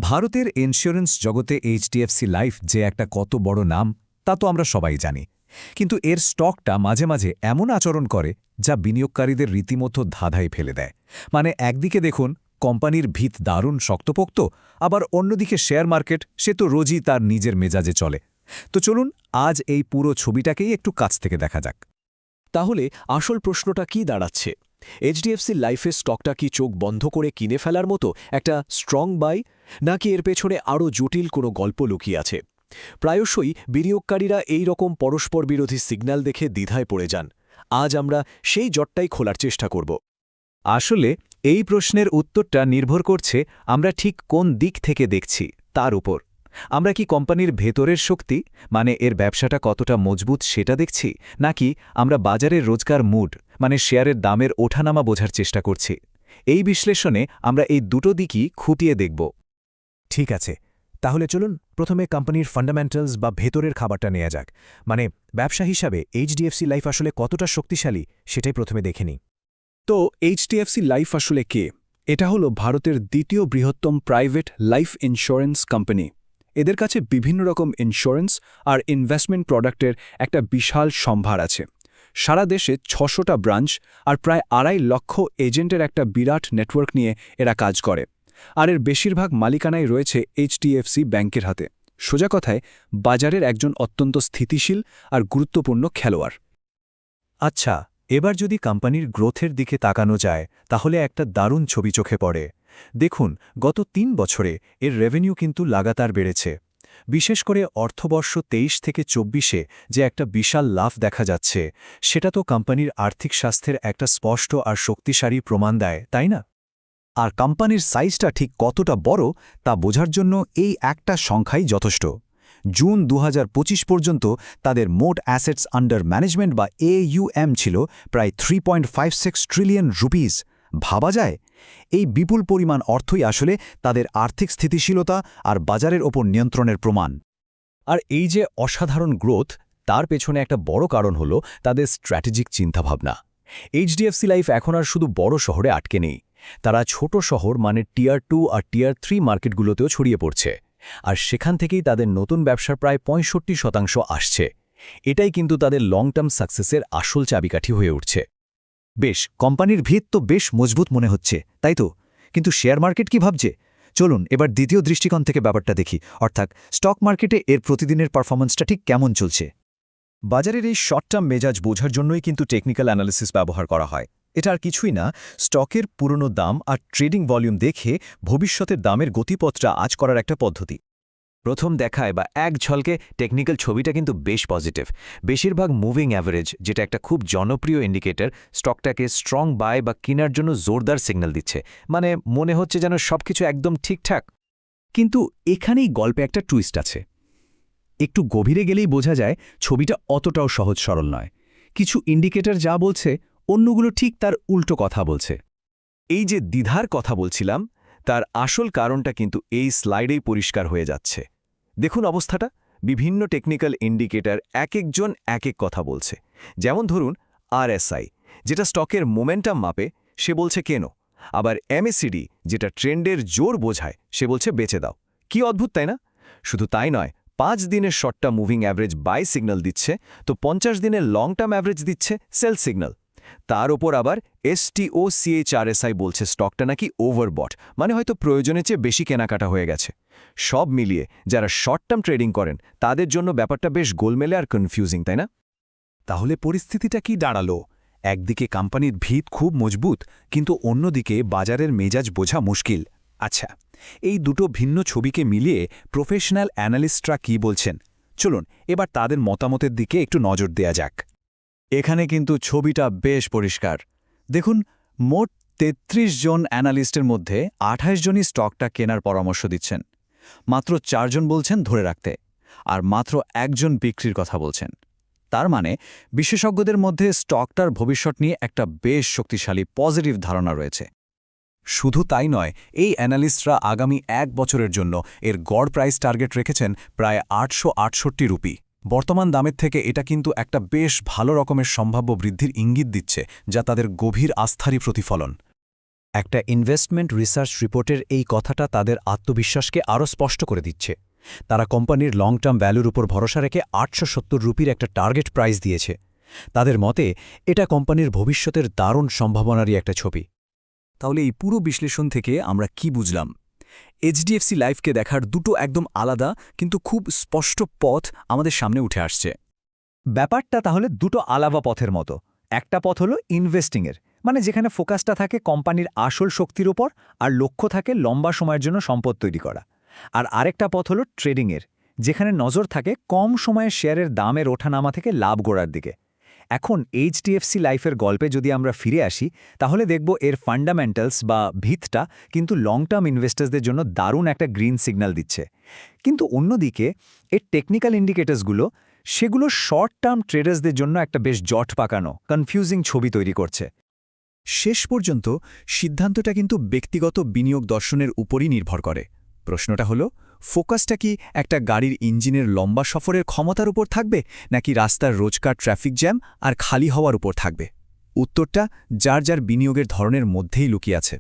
ভারতের ইন্স্যুরেন্স জগতে HDFC life যে একটা কত বড় নাম তা তো আমরা সবাই জানি, কিন্তু এর স্টকটা মাঝে মাঝে এমন আচরণ করে যা বিনিয়োগকারীদের রীতিমতো ধাঁধায় ফেলে দেয়। মানে একদিকে দেখুন কোম্পানির ভিত দারুণ শক্তপোক্ত, আবার অন্যদিকে শেয়ার মার্কেট সে তো রোজই তার নিজের মেজাজে চলে। তো চলুন আজ এই পুরো ছবিটাকেই একটু কাছ থেকে দেখা যাক। তাহলে আসল প্রশ্নটা কি দাঁড়াচ্ছে? এইচডিএফসি লাইফের স্টকটা কি চোখ বন্ধ করে কিনে ফেলার মতো একটা স্ট্রং বাই, নাকি এর পেছনে আরও জটিল কোনো গল্প লুকিয়ে আছে? প্রায়শই বিনিয়োগকারীরা এই রকম পরস্পর বিরোধী সিগন্যাল দেখে দ্বিধায় পড়ে যান। আজ আমরা সেই জটটাই খোলার চেষ্টা করব। আসলে এই প্রশ্নের উত্তরটা নির্ভর করছে আমরা ঠিক কোন দিক থেকে দেখছি তার উপর। আমরা কি কোম্পানির ভেতরের শক্তি, মানে এর ব্যবসাটা কতটা মজবুত সেটা দেখছি, নাকি আমরা বাজারের রোজকার মুড, মানে শেয়ারের দামের ওঠানামা বোঝার চেষ্টা করছি? এই বিশ্লেষণে আমরা এই দুটো দিকই খুঁটিয়ে দেখব। ঠিক আছে, তাহলে চলুন প্রথমে কোম্পানির ফান্ডামেন্টালস বা ভেতরের খাবারটা নেওয়া যাক। মানে ব্যবসা হিসাবে এইচডিএফসি লাইফ আসলে কতটা শক্তিশালী সেটাই প্রথমে দেখে নিই। তো এইচডিএফসি লাইফ আসলে কে? এটা হলো ভারতের দ্বিতীয় বৃহত্তম প্রাইভেট লাইফ ইন্স্যুরেন্স কোম্পানি। এদের কাছে বিভিন্ন রকম ইন্স্যুরেন্স আর ইনভেস্টমেন্ট প্রোডাক্টের একটা বিশাল সম্ভার আছে। সারা দেশে ৬০০টা ব্রাঞ্চ আর প্রায় ২.৫ লক্ষ এজেন্টের একটা বিরাট নেটওয়ার্ক নিয়ে এরা কাজ করে। আর এর বেশিরভাগ মালিকানাই রয়েছে এইচডিএফসি ব্যাংকের হাতে। সোজা কথায় বাজারের একজন অত্যন্ত স্থিতিশীল আর গুরুত্বপূর্ণ খেলোয়াড়। আচ্ছা, এবার যদি কোম্পানির গ্রোথের দিকে তাকানো যায় তাহলে একটা দারুণ ছবি চোখে পড়ে। দেখুন, গত ৩ বছরে এর রেভিনিউ কিন্তু লাগাতার বেড়েছে। বিশেষ করে অর্থবর্ষ ২৩ থেকে ২৪-এ যে একটা বিশাল লাভ দেখা যাচ্ছে, সেটা তো কোম্পানির আর্থিক স্বাস্থ্যের একটা স্পষ্ট আর শক্তিশালী প্রমাণ দেয়, তাই না? আর কোম্পানির সাইজটা ঠিক কতটা বড় তা বোঝার জন্য এই একটা সংখ্যাই যথেষ্ট। জুন ২০২৫ পর্যন্ত তাদের মোট অ্যাসেটস আন্ডার ম্যানেজমেন্ট বা AUM ছিল প্রায় 3.56 ট্রিলিয়ন রুপিস। ভাবা যায়? এই বিপুল পরিমাণ অর্থই আসলে তাদের আর্থিক স্থিতিশীলতা আর বাজারের ওপর নিয়ন্ত্রণের প্রমাণ। আর এই যে অসাধারণ গ্রোথ, তার পেছনে একটা বড় কারণ হল তাদের স্ট্র্যাটেজিক চিন্তাভাবনা। এইচডিএফসি লাইফ এখন আর শুধু বড় শহরে আটকে নেই, তারা ছোট শহর মানে টিয়ার 2 আর টিয়ার 3 মার্কেটগুলোতেও ছড়িয়ে পড়ছে। আর সেখান থেকেই তাদের নতুন ব্যবসার প্রায় ৬৫% আসছে। এটাই কিন্তু তাদের লং টার্ম সাকসেসের আসল চাবিকাঠি হয়ে উঠছে। বেশ, কোম্পানির ভিত তো বেশ মজবুত মনে হচ্ছে, তাই তো? কিন্তু শেয়ার মার্কেট কি ভাবছে? চলুন এবার দ্বিতীয় দৃষ্টিকোণ থেকে ব্যাপারটা দেখি, অর্থাৎ স্টক মার্কেটে এর প্রতিদিনের পারফরম্যান্সটা ঠিক কেমন চলছে। বাজারের এই শর্ট টার্ম মেজাজ বোঝার জন্যই কিন্তু টেকনিক্যাল অ্যানালিসিস ব্যবহার করা হয়। এটা আর কিছুই না, স্টকের পুরনো দাম আর ট্রেডিং ভলিউম দেখে ভবিষ্যতের দামের গতিপথটা আজ করার একটা পদ্ধতি। প্রথম দেখায় বা এক ঝলকে টেকনিক্যাল ছবিটা কিন্তু বেশ পজিটিভ। বেশিরভাগ মুভিং অ্যাভারেজ, যেটা একটা খুব জনপ্রিয় ইন্ডিকেটর, স্টকটাকে স্ট্রং বাই বা কেনার জন্য জোরদার সিগন্যাল দিচ্ছে। মানে মনে হচ্ছে যেন সবকিছু একদম ঠিকঠাক। কিন্তু এখানেই গল্পে একটা টুইস্ট আছে। একটু গভীরে গেলেই বোঝা যায় ছবিটা অতটাও সহজ সরল নয়। কিছু ইন্ডিকেটর যা বলছে, অন্যগুলো ঠিক তার উল্টো কথা বলছে। এই যে দ্বিধার কথা বলছিলাম, তার আসল কারণটা কিন্তু এই স্লাইডেই পরিষ্কার হয়ে যাচ্ছে। দেখুন অবস্থাটা, বিভিন্ন টেকনিক্যাল ইন্ডিকেটর এক একজন এক এক কথা বলছে। যেমন ধরুন RSI, যেটা স্টকের মোমেন্টাম মাপে, সে বলছে কেনো। আবার MACD, যেটা ট্রেন্ডের জোর বোঝায়, সে বলছে বেচে দাও। কি অদ্ভুত, তাই না? শুধু তাই নয়, 5 দিনের শর্টটা মুভিং অ্যাভারেজ বাই সিগন্যাল দিচ্ছে, তো 50 দিনের লং টার্ম অ্যাভারেজ দিচ্ছে সেল সিগন্যাল। তার ওপর আবার STOCHRSI বলছে স্টকটা নাকি ওভারবট, মানে হয়তো প্রয়োজনের চেয়ে বেশি কেনাকাটা হয়ে গেছে। সব মিলিয়ে যারা শর্ট টার্ম ট্রেডিং করেন তাদের জন্য ব্যাপারটা বেশ গোলমেলে আর কনফিউজিং, তাই না? তাহলে পরিস্থিতিটা কি দাঁড়ালো? একদিকে কোম্পানির ভিত খুব মজবুত, কিন্তু অন্যদিকে বাজারের মেজাজ বোঝা মুশকিল। আচ্ছা, এই দুটো ভিন্ন ছবিকে মিলিয়ে প্রফেশনাল অ্যানালিস্টরা কি বলছেন? চলুন এবার তাদের মতামতের দিকে একটু নজর দেয়া যাক। এখানে কিন্তু ছবিটা বেশ পরিষ্কার। দেখুন, মোট ৩৩ জন অ্যানালিস্টের মধ্যে ২৮ জনই স্টকটা কেনার পরামর্শ দিচ্ছেন। মাত্র ৪ জন বলছেন ধরে রাখতে, আর মাত্র ১ জন বিক্রির কথা বলছেন। তার মানে বিশেষজ্ঞদের মধ্যে স্টকটার ভবিষ্যৎ নিয়ে একটা বেশ শক্তিশালী পজিটিভ ধারণা রয়েছে। শুধু তাই নয়, এই অ্যানালিস্টরা আগামী ১ বছরের জন্য এর গড় প্রাইস টার্গেট রেখেছেন প্রায় ৮৬৮ রুপি। বর্তমান দামের থেকে এটা কিন্তু একটা বেশ ভালো রকমের সম্ভাব্য বৃদ্ধির ইঙ্গিত দিচ্ছে, যা তাদের গভীর আস্থারই প্রতিফলন। একটা ইনভেস্টমেন্ট রিসার্চ রিপোর্টের এই কথাটা তাদের আত্মবিশ্বাসকে আরও স্পষ্ট করে দিচ্ছে। তারা কোম্পানির লং টার্ম ভ্যালুর উপর ভরসা রেখে ৮৭০ রুপির একটা টার্গেট প্রাইস দিয়েছে। তাদের মতে এটা কোম্পানির ভবিষ্যতের দারুণ সম্ভাবনারই একটা ছবি। তাহলে এই পুরো বিশ্লেষণ থেকে আমরা কি বুঝলাম? এইচডিএফসি লাইফকে দেখার দুটো একদম আলাদা কিন্তু খুব স্পষ্ট পথ আমাদের সামনে উঠে আসছে। ব্যাপারটা তাহলে দুটো আলাদা পথের মতো। একটা পথ হলো ইনভেস্টিংয়ের, মানে যেখানে ফোকাসটা থাকে কোম্পানির আসল শক্তির ওপর আর লক্ষ্য থাকে লম্বা সময়ের জন্য সম্পদ তৈরি করা। আর আরেকটা পথ হলো ট্রেডিংয়ের, যেখানে নজর থাকে কম সময়ে শেয়ারের দামের ওঠানামা থেকে লাভ গড়ার দিকে। এখন এইচডিএফসি লাইফের গল্পে যদি আমরা ফিরে আসি, তাহলে দেখব এর ফান্ডামেন্টালস বা ভিতটা কিন্তু লং টার্ম ইনভেস্টার্সদের জন্য দারুণ একটা গ্রিন সিগন্যাল দিচ্ছে। কিন্তু অন্যদিকে এর টেকনিক্যাল ইন্ডিকেটরসগুলো সেগুলো শর্ট টার্ম ট্রেডার্সদের জন্য একটা বেশ জট পাকানো কনফিউজিং ছবি তৈরি করছে। শেষ পর্যন্ত সিদ্ধান্তটা কিন্তু ব্যক্তিগত বিনিয়োগ দর্শনের উপরই নির্ভর করে। প্রশ্নটা হলো, ফোকাসটা কি একটা গাড়ির ইঞ্জিনের লম্বা সফরের ক্ষমতার উপর থাকবে, নাকি রাস্তার রোজকার ট্রাফিক জ্যাম আর খালি হওয়ার উপর থাকবে? উত্তরটা যার যার বিনিয়োগের ধরনের মধ্যেই লুকিয়ে আছে।